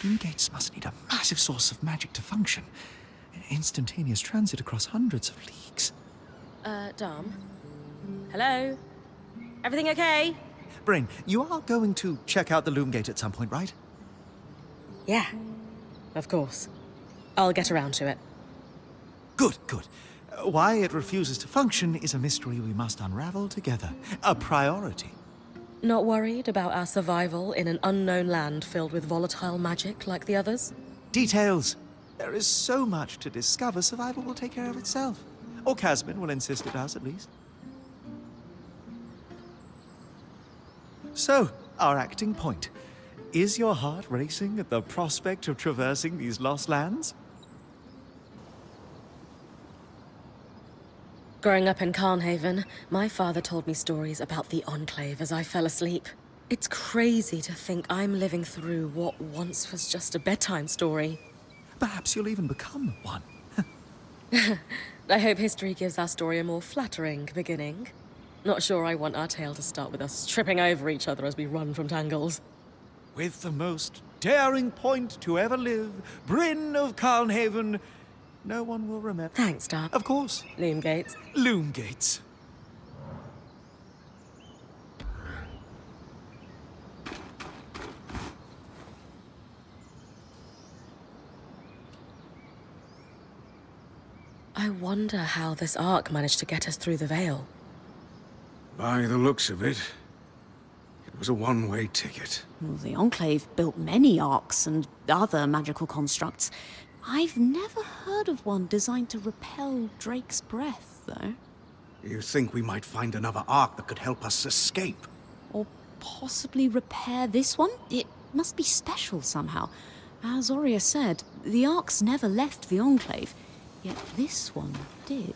Loom gates must need a massive source of magic to function. Instantaneous transit across hundreds of leagues. Dom? Hello? Everything okay? Brain, you are going to check out the loom gate at some point, right? Yeah, of course. I'll get around to it. Good, good. Why it refuses to function is a mystery we must unravel together. A priority. Not worried about our survival in an unknown land filled with volatile magic like the others? Details. There is so much to discover, survival will take care of itself. Or Casmin will insist it does, at least. So, our acting point. Is your heart racing at the prospect of traversing these lost lands? Growing up in Carnhaven, my father told me stories about the Enclave as I fell asleep. It's crazy to think I'm living through what once was just a bedtime story. Perhaps you'll even become one. I hope history gives our story a more flattering beginning. Not sure I want our tale to start with us tripping over each other as we run from tangles. With the most daring point to ever live, Bryn of Carnhaven, no one will remember. Thanks, Dom. Of course. Loom gates. Loom gates. I wonder how this arc managed to get us through the Veil. By the looks of it, it was a one-way ticket. Well, the Enclave built many arcs and other magical constructs. I've never heard of one designed to repel Drake's breath, though. You think we might find another arc that could help us escape? Or possibly repair this one? It must be special somehow. As Aurea said, the arcs never left the Enclave, yet this one did.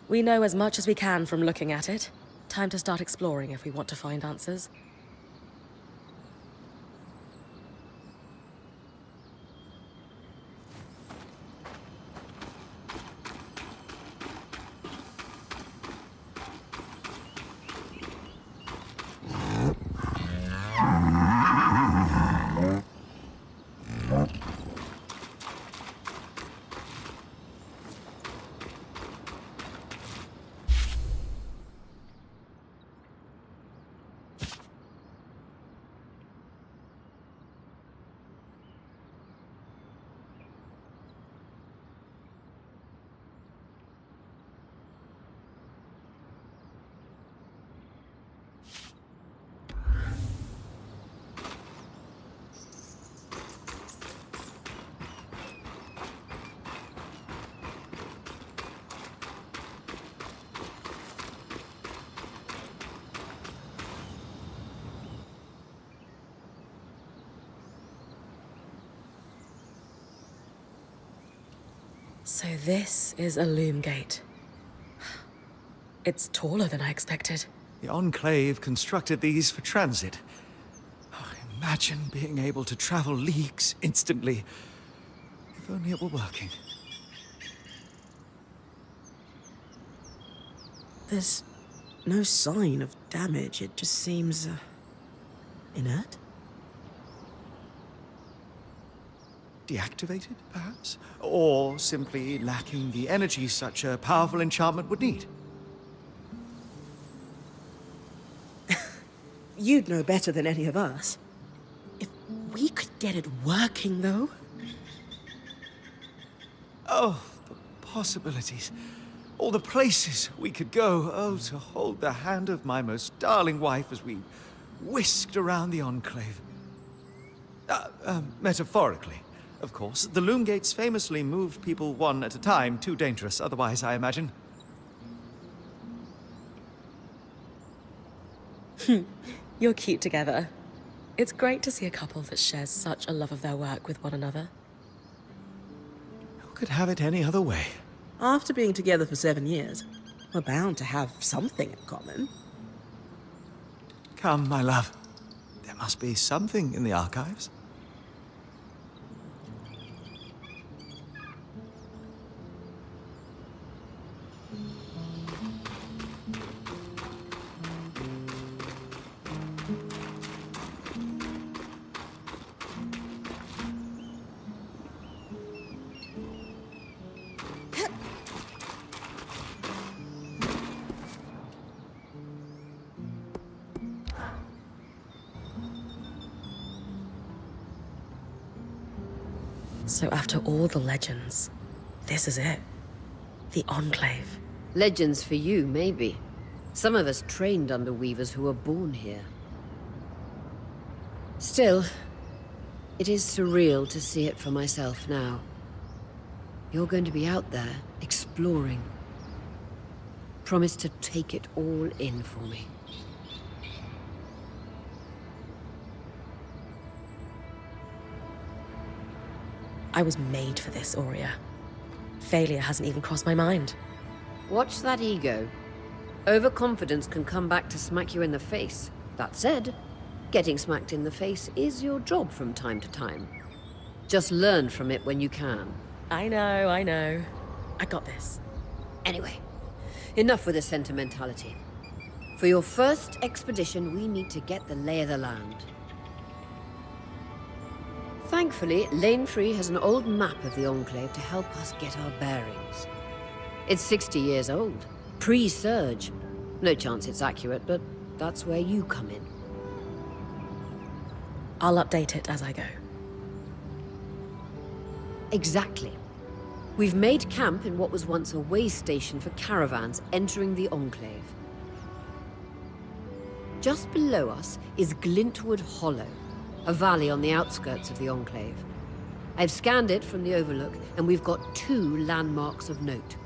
We know as much as we can from looking at it. Time to start exploring if we want to find answers. So this is a loom gate. It's taller than I expected. The Enclave constructed these for transit. Oh, imagine being able to travel leagues instantly. If only it were working. There's no sign of damage. It just seems inert. Deactivated, perhaps? Or simply lacking the energy such a powerful enchantment would need? You'd know better than any of us. If we could get it working, though. Oh, the possibilities. All the places we could go. Oh, to hold the hand of my most darling wife as we whisked around the Enclave. Metaphorically, of course. The loom gates famously moved people one at a time. Too dangerous otherwise, I imagine. You're cute together. It's great to see a couple that shares such a love of their work with one another. Who could have it any other way? After being together for 7 years, we're bound to have something in common. Come, my love. There must be something in the archives. So after all the legends, this is it. The Enclave. Legends for you, maybe. Some of us trained under weavers who were born here. Still, it is surreal to see it for myself now. You're going to be out there, exploring. Promise to take it all in for me. I was made for this, Aurea. Failure hasn't even crossed my mind. Watch that ego. Overconfidence can come back to smack you in the face. That said, getting smacked in the face is your job from time to time. Just learn from it when you can. I know. I got this. Anyway, enough with the sentimentality. For your first expedition, we need to get the lay of the land. Thankfully, Lane Free has an old map of the Enclave to help us get our bearings. It's 60 years old, pre-Surge. No chance it's accurate, but that's where you come in. I'll update it as I go. Exactly. We've made camp in what was once a way station for caravans entering the Enclave. Just below us is Glintwood Hollow, a valley on the outskirts of the Enclave. I've scanned it from the Overlook, and we've got 2 landmarks of note.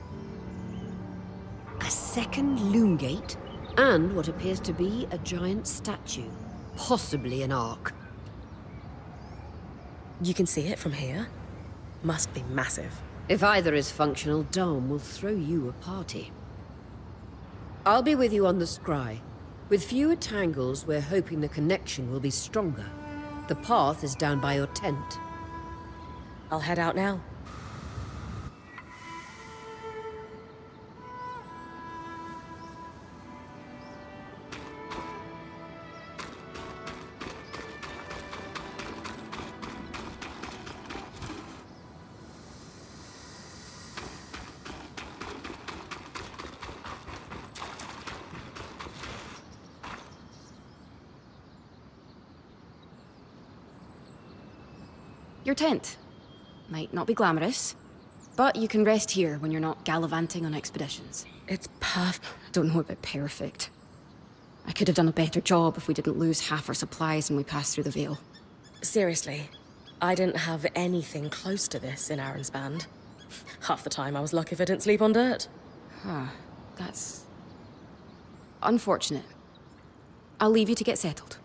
A second loom gate, and what appears to be a giant statue, possibly an ark. You can see it from here? Must be massive. If either is functional, Dom will throw you a party. I'll be with you on the scry. With fewer tangles, we're hoping the connection will be stronger. The path is down by your tent. I'll head out now. Your tent. Might not be glamorous, but you can rest here when you're not gallivanting on expeditions. It's perfect. Don't know about perfect. I could have done a better job if we didn't lose half our supplies when we passed through the Veil. Seriously, I didn't have anything close to this in Aaron's band. Half the time I was lucky if I didn't sleep on dirt. Huh. That's unfortunate. I'll leave you to get settled.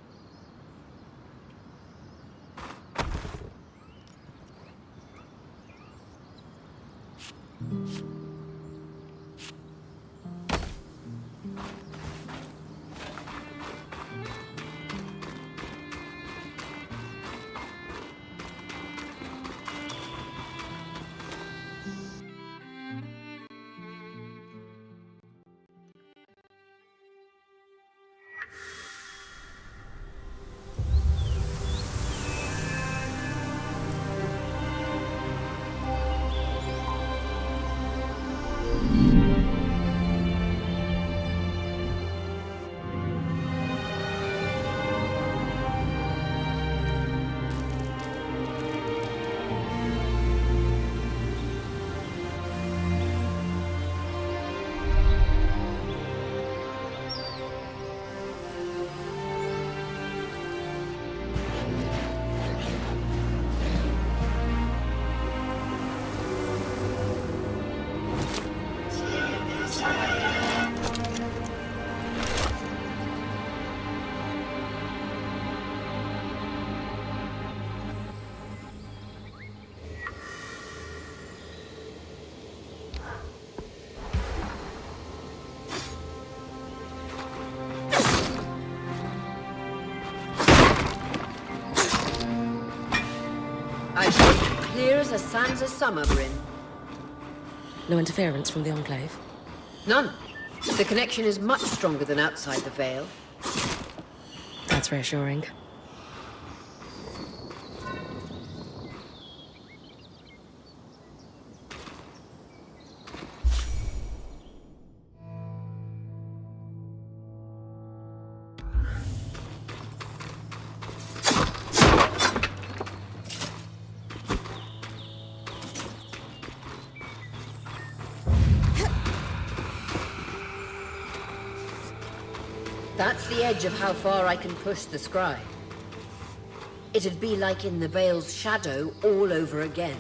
Clear as a sands of summer, Bryn. No interference from the Enclave? None. The connection is much stronger than outside the Veil. That's reassuring. That's the edge of how far I can push the scribe. It'd be like in the Veil's shadow all over again.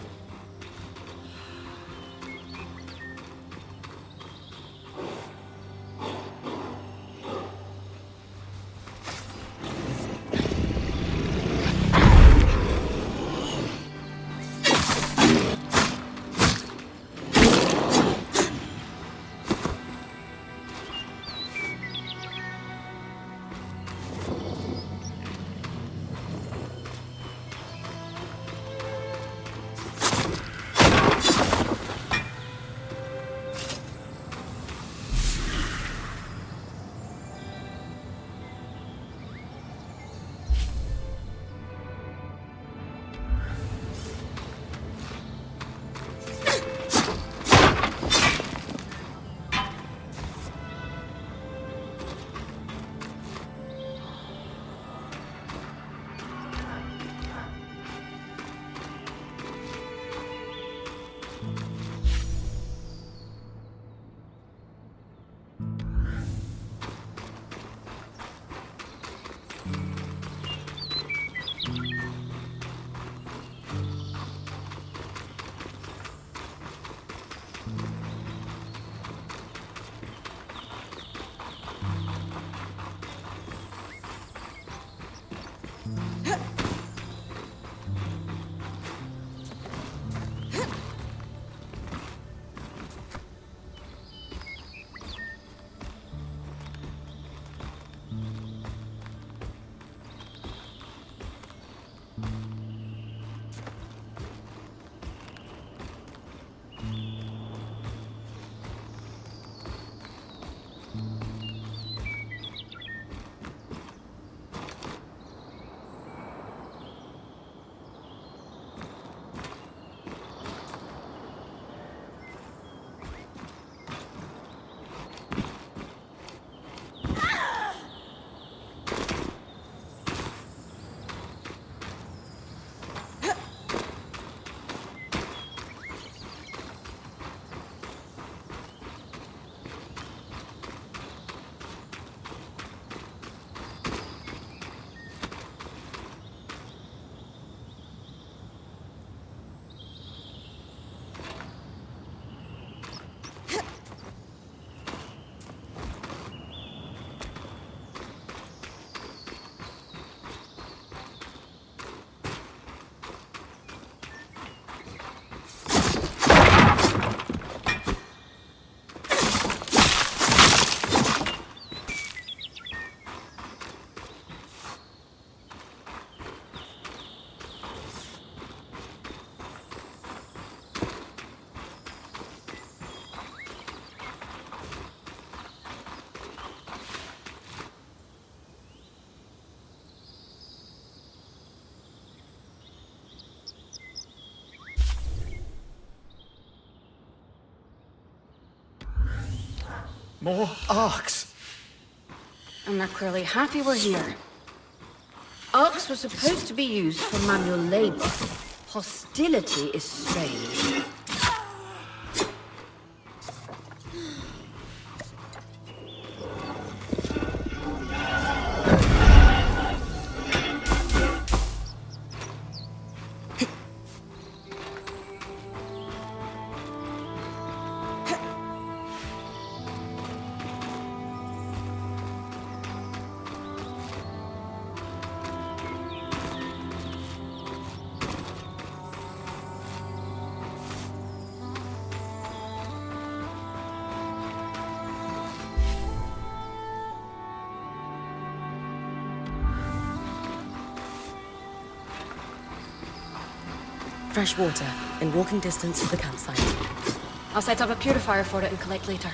More arcs! And they're clearly happy we're here. Arcs were supposed to be used for manual labor. Hostility is strange. Fresh water, in walking distance of the campsite. I'll set up a purifier for it and collect later.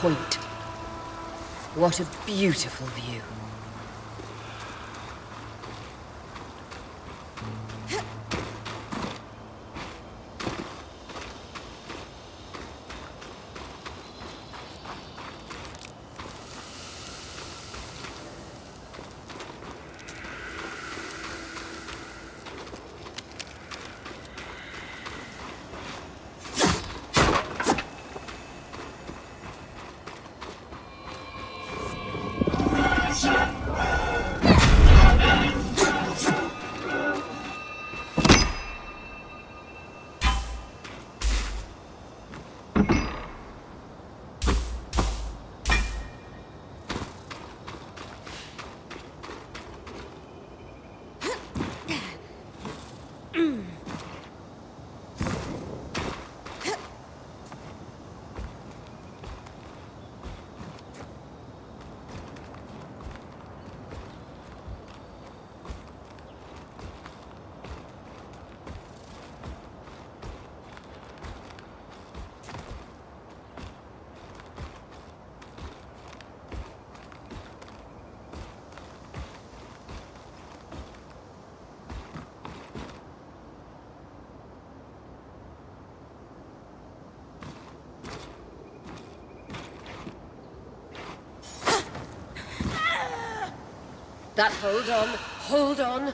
point. What a beautiful view. That hold on.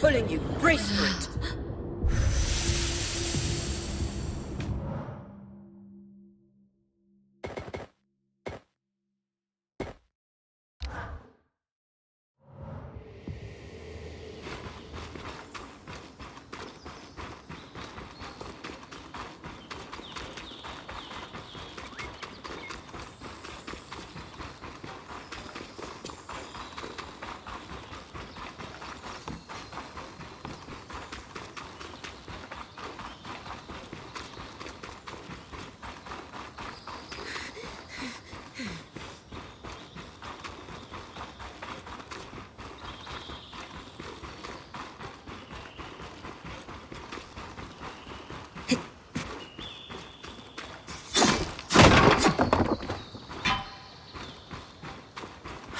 pulling you. Brace for it.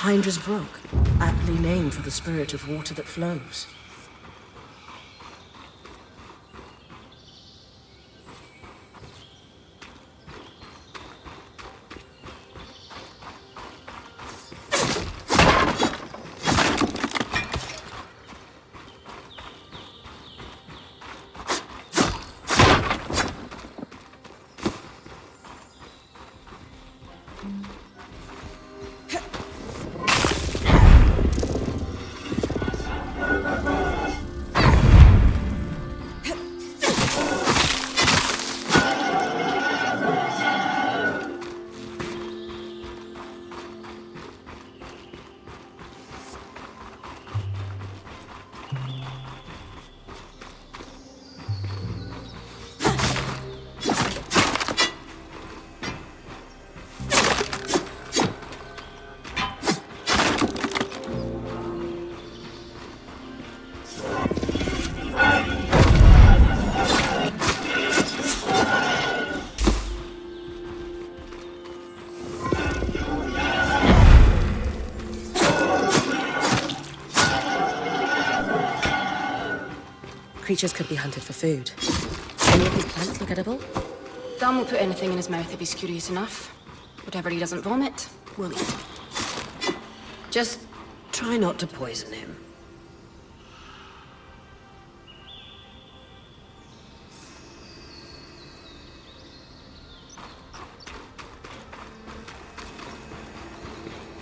Hydra's Brook, aptly named for the spirit of water that flows. Creatures could be hunted for food. Any of these plants look edible? Dan will put anything in his mouth if he's curious enough. Whatever he doesn't vomit, we'll eat. Just try not to poison him.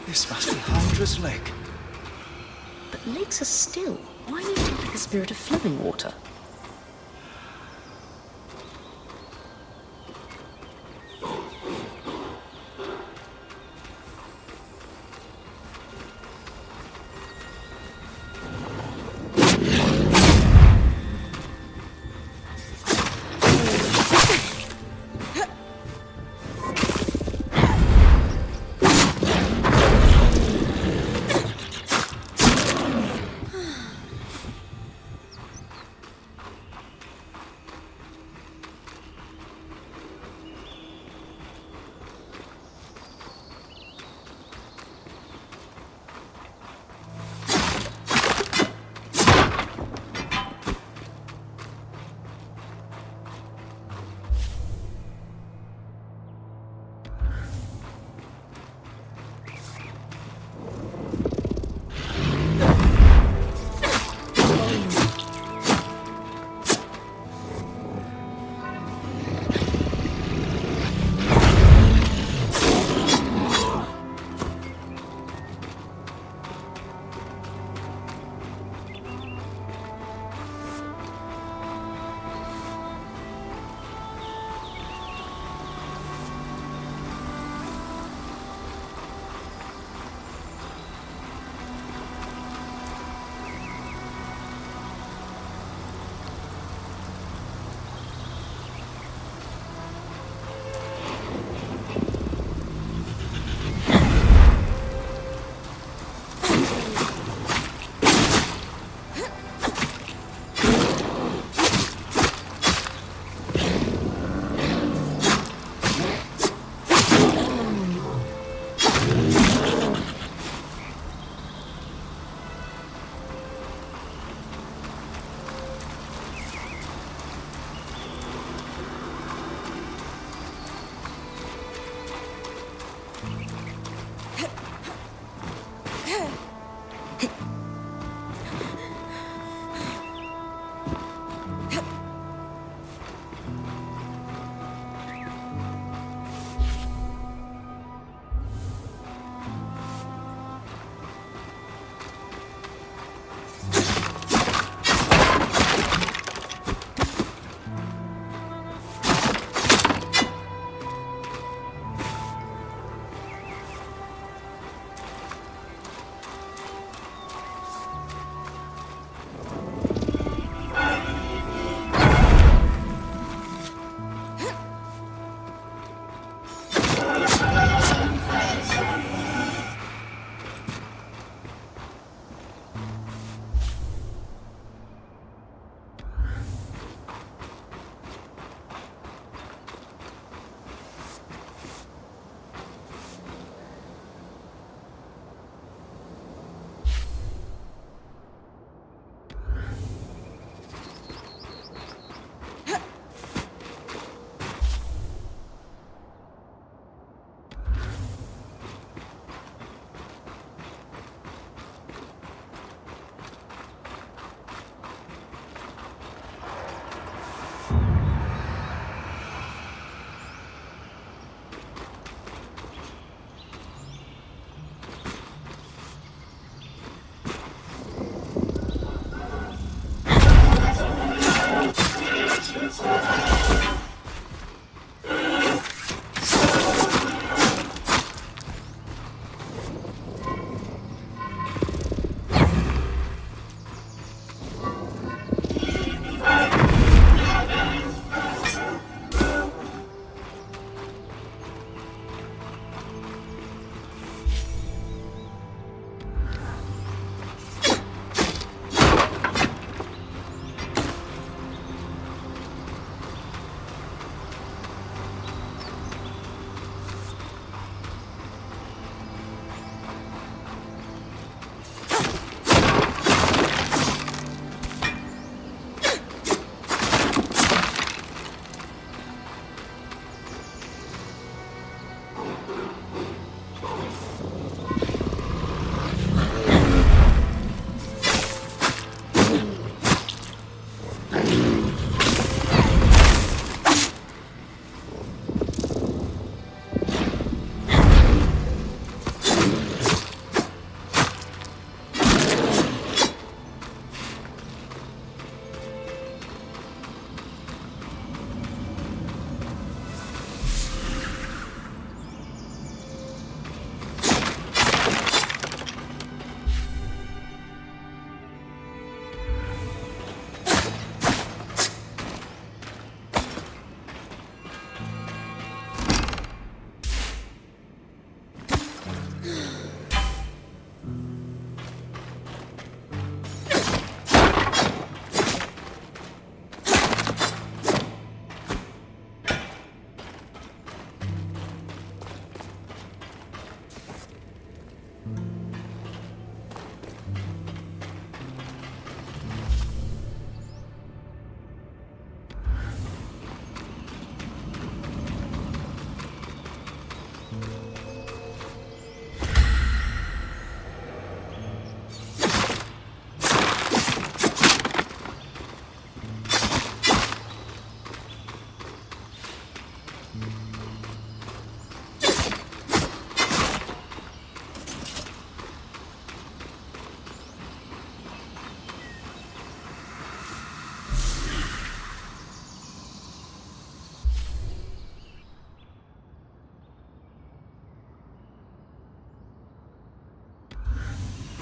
This must be Hydra's lake. But lakes are still. Why do you think the spirit of flowing water?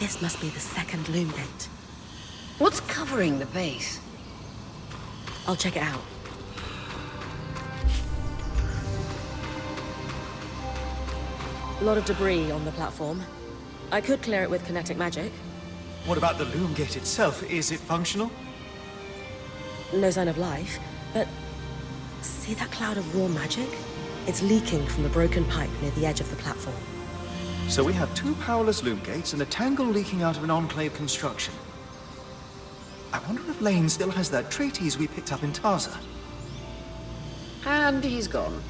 This must be the second loom gate. What's covering the base? I'll check it out. A lot of debris on the platform. I could clear it with kinetic magic. What about the loom gate itself? Is it functional? No sign of life, but see that cloud of raw magic? It's leaking from the broken pipe near the edge of the platform. So we have two powerless loom gates and a tangle leaking out of an enclave construction. I wonder if Lane still has that treatise we picked up in Taza. And he's gone.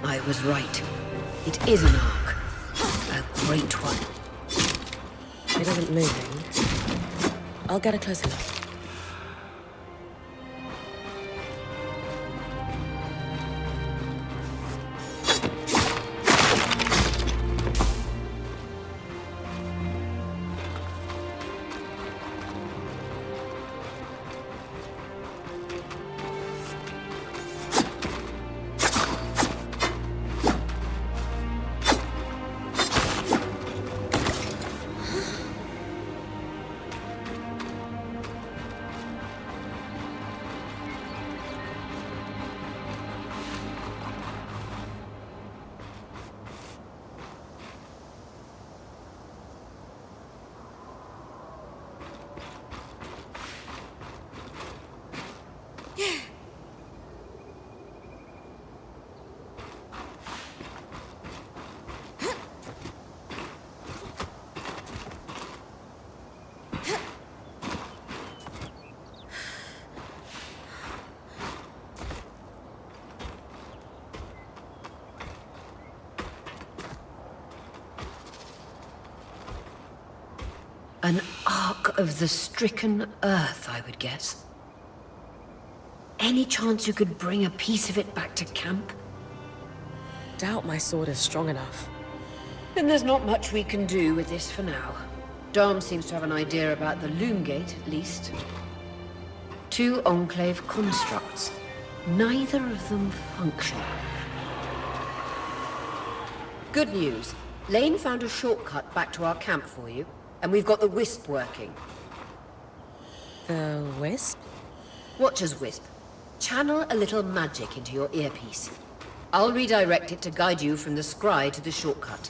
I was right. It is an ark. A great one. It isn't moving. I'll get a closer look. An Ark of the Stricken Earth, I would guess. Any chance you could bring a piece of it back to camp? Doubt my sword is strong enough. Then there's not much we can do with this for now. Dom seems to have an idea about the Loom Gate, at least. 2 Enclave constructs. Neither of them functional. Good news. Lane found a shortcut back to our camp for you, and we've got the Wisp working. The wisp? Watch as Wisp. Channel a little magic into your earpiece. I'll redirect it to guide you from the scry to the shortcut.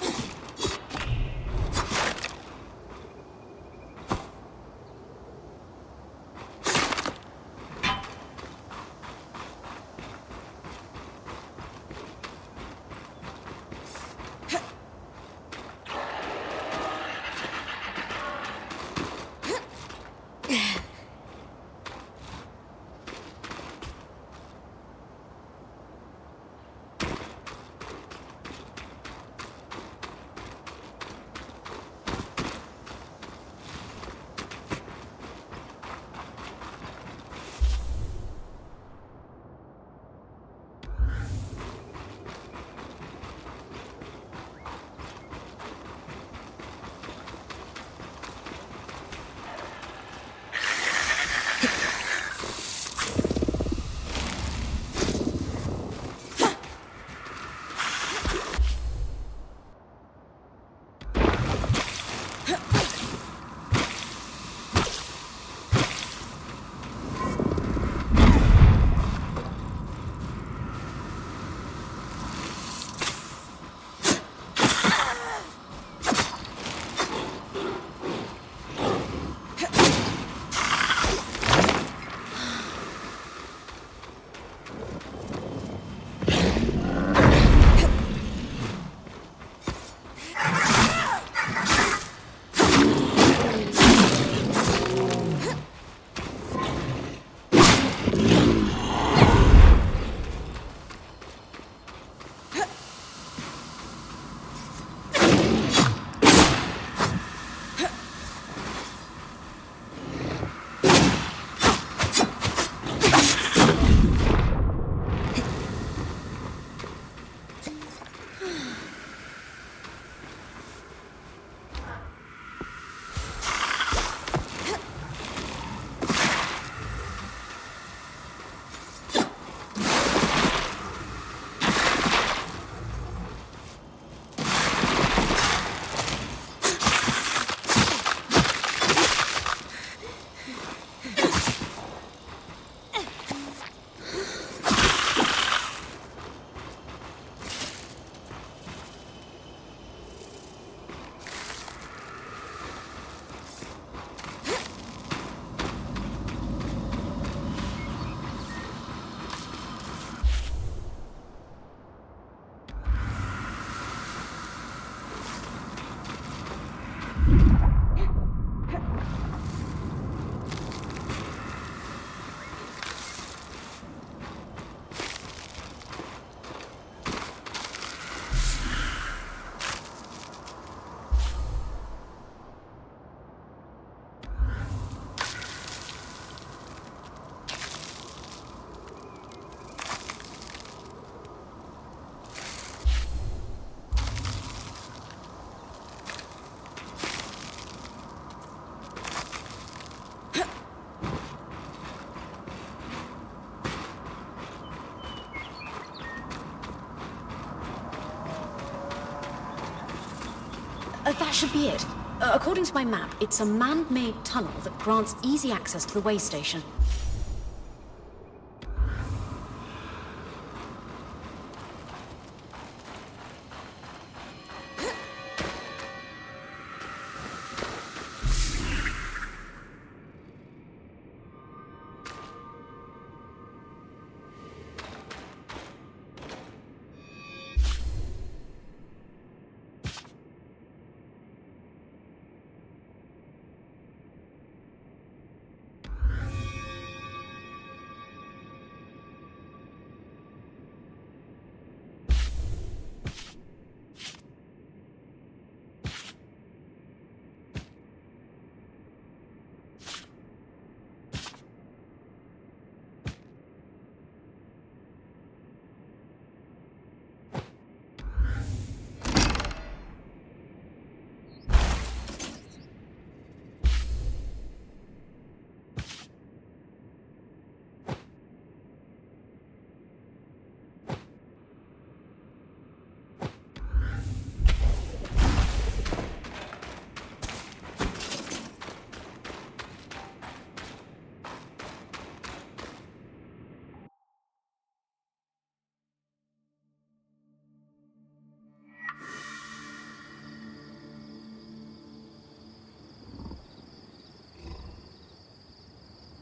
That should be it. According to my map, it's a man-made tunnel that grants easy access to the way station.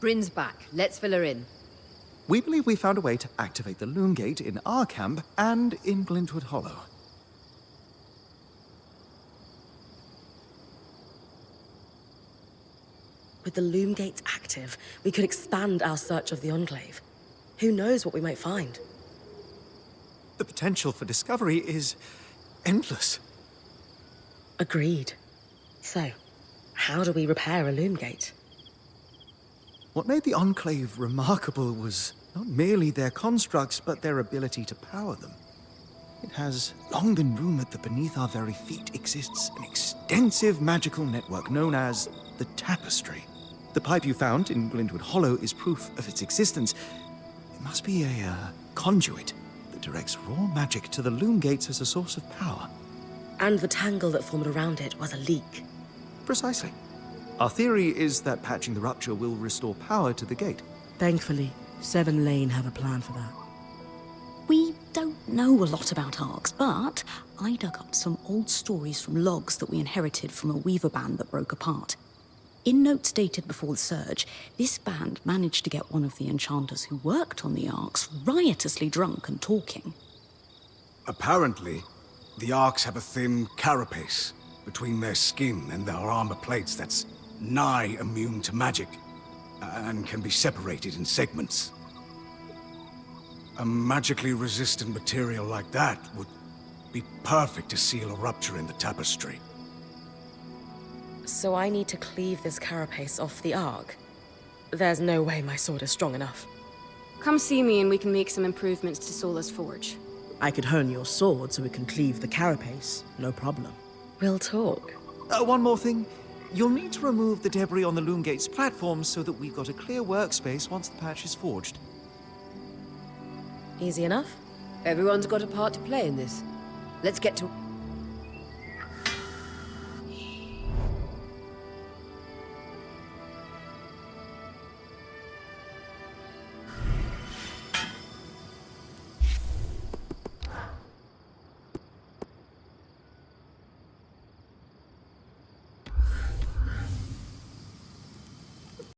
Bryn's back. Let's fill her in. We believe we found a way to activate the Loom Gate in our camp and in Glintwood Hollow. With the Loom Gates active, we could expand our search of the Enclave. Who knows what we might find? The potential for discovery is endless. Agreed. So, how do we repair a Loom Gate? What made the Enclave remarkable was not merely their constructs, but their ability to power them. It has long been rumored that beneath our very feet exists an extensive magical network known as the Tapestry. The pipe you found in Glintwood Hollow is proof of its existence. It must be a conduit that directs raw magic to the Loom Gates as a source of power. And the tangle that formed around it was a leak. Precisely. Our theory is that patching the rupture will restore power to the gate. Thankfully, Seven Lane have a plan for that. We don't know a lot about Arcs, but I dug up some old stories from logs that we inherited from a weaver band that broke apart. In notes dated before the Surge, this band managed to get one of the enchanters who worked on the Arcs riotously drunk and talking. Apparently, the Arcs have a thin carapace between their skin and their armor plates that's nigh immune to magic, and can be separated in segments. A magically resistant material like that would be perfect to seal a rupture in the Tapestry. So I need to cleave this carapace off the Arc? There's no way my sword is strong enough. Come see me and we can make some improvements to Sola's forge. I could hone your sword so we can cleave the carapace, no problem. We'll talk. One more thing. You'll need to remove the debris on the Loom Gate's platform so that we've got a clear workspace once the patch is forged. Easy enough? Everyone's got a part to play in this. Let's get to...